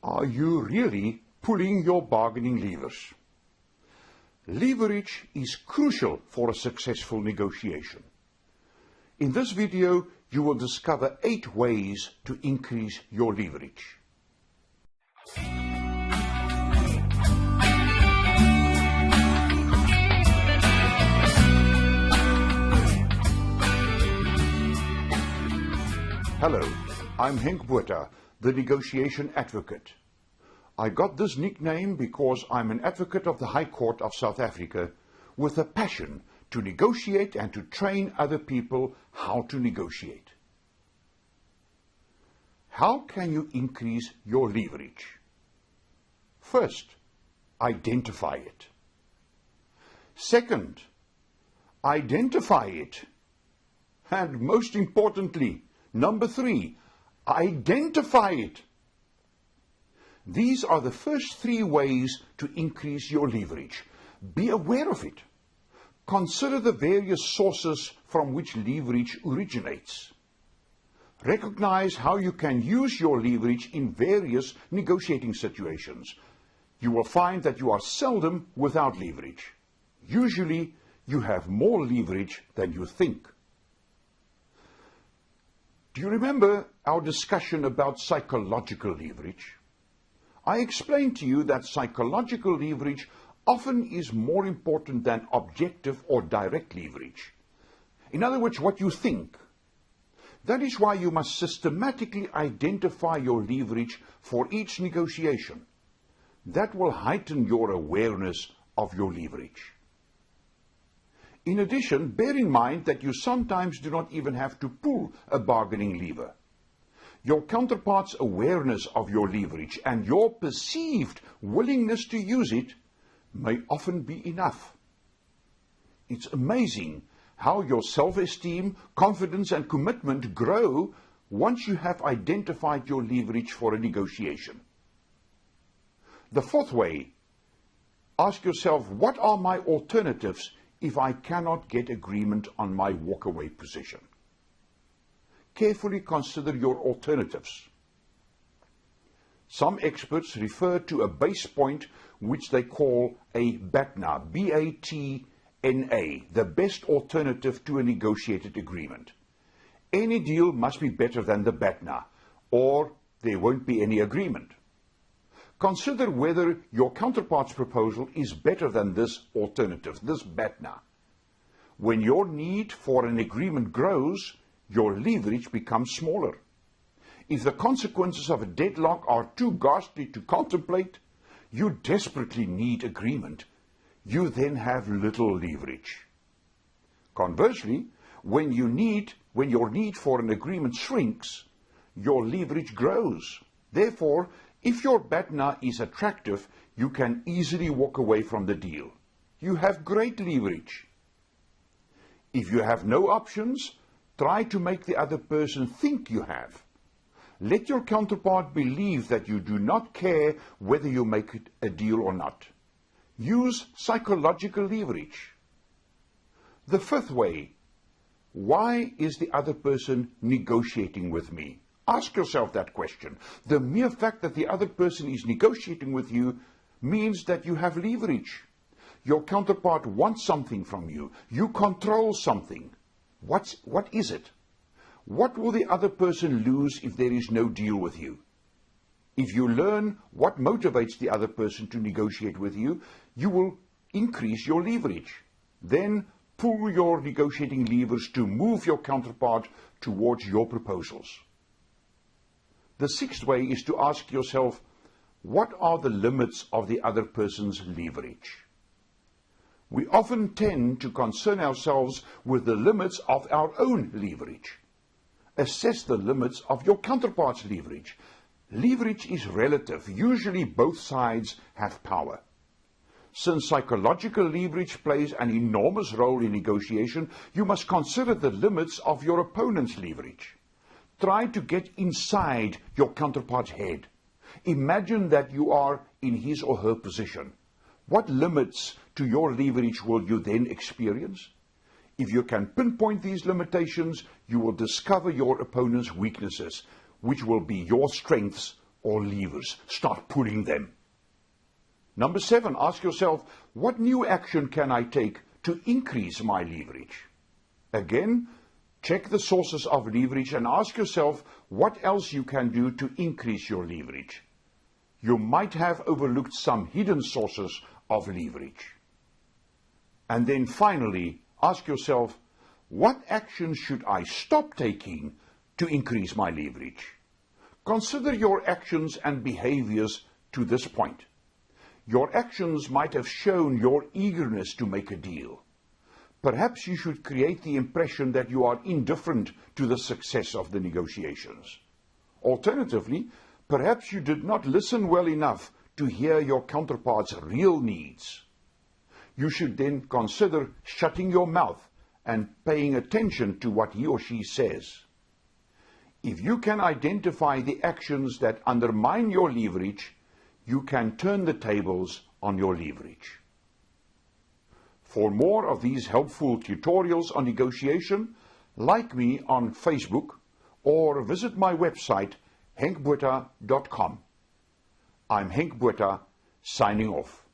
Are you really pulling your bargaining levers? Leverage is crucial for a successful negotiation. In this video, you will discover 8 ways to increase your leverage. Hello, I'm Henk Botha, the negotiation advocate. I got this nickname because I'm an advocate of the High Court of South Africa with a passion to negotiate and to train other people how to negotiate. How can you increase your leverage? First, identify it. Second, identify it. And most importantly, number 3, identify it. These are the first 3 ways to increase your leverage. Be aware of it. Consider the various sources from which leverage originates. Recognize how you can use your leverage in various negotiating situations. You will find that you are seldom without leverage. Usually, you have more leverage than you think. Do you remember our discussion about psychological leverage? I explained to you that psychological leverage often is more important than objective or direct leverage. In other words, what you think. That is why you must systematically identify your leverage for each negotiation. That will heighten your awareness of your leverage. In addition, bear in mind that you sometimes do not even have to pull a bargaining lever. Your counterpart's awareness of your leverage and your perceived willingness to use it may often be enough. It's amazing how your self-esteem, confidence and commitment grow once you have identified your leverage for a negotiation. The 4th way, ask yourself, what are my alternatives if I cannot get agreement on my walkaway position? Carefully consider your alternatives. Some experts refer to a base point which they call a BATNA, B-A-T-N-A, the best alternative to a negotiated agreement. Any deal must be better than the BATNA, or there won't be any agreement. Consider whether your counterpart's proposal is better than this alternative, this BATNA. When your need for an agreement grows, your leverage becomes smaller. If the consequences of a deadlock are too ghastly to contemplate, you desperately need agreement. You then have little leverage. Conversely, when your need for an agreement shrinks, your leverage grows. Therefore, if your BATNA is attractive, you can easily walk away from the deal. You have great leverage. If you have no options, try to make the other person think you have. Let your counterpart believe that you do not care whether you make it a deal or not. Use psychological leverage. The 5th way, why is the other person negotiating with me? Ask yourself that question. The mere fact that the other person is negotiating with you means that you have leverage. Your counterpart wants something from you. You control something. What is it? What will the other person lose if there is no deal with you? If you learn what motivates the other person to negotiate with you, you will increase your leverage. Then pull your negotiating levers to move your counterpart towards your proposals. The 6th way is to ask yourself, what are the limits of the other person's leverage? We often tend to concern ourselves with the limits of our own leverage. Assess the limits of your counterpart's leverage. Leverage is relative. Usually both sides have power. Since psychological leverage plays an enormous role in negotiation, you must consider the limits of your opponent's leverage. Try to get inside your counterpart's head. Imagine that you are in his or her position. What limits to your leverage will you then experience? If you can pinpoint these limitations, you will discover your opponent's weaknesses, which will be your strengths or levers. Start pulling them. Number 7, ask yourself, what new action can I take to increase my leverage? Again, check the sources of leverage and ask yourself what else you can do to increase your leverage. You might have overlooked some hidden sources of leverage. And then finally, ask yourself, what action should I stop taking to increase my leverage? Consider your actions and behaviors to this point. Your actions might have shown your eagerness to make a deal. Perhaps you should create the impression that you are indifferent to the success of the negotiations. Alternatively, perhaps you did not listen well enough to hear your counterpart's real needs. You should then consider shutting your mouth and paying attention to what he or she says. If you can identify the actions that undermine your leverage, you can turn the tables on your leverage. For more of these helpful tutorials on negotiation, like me on Facebook or visit my website henkbotha.com. I'm Henk Botha, signing off.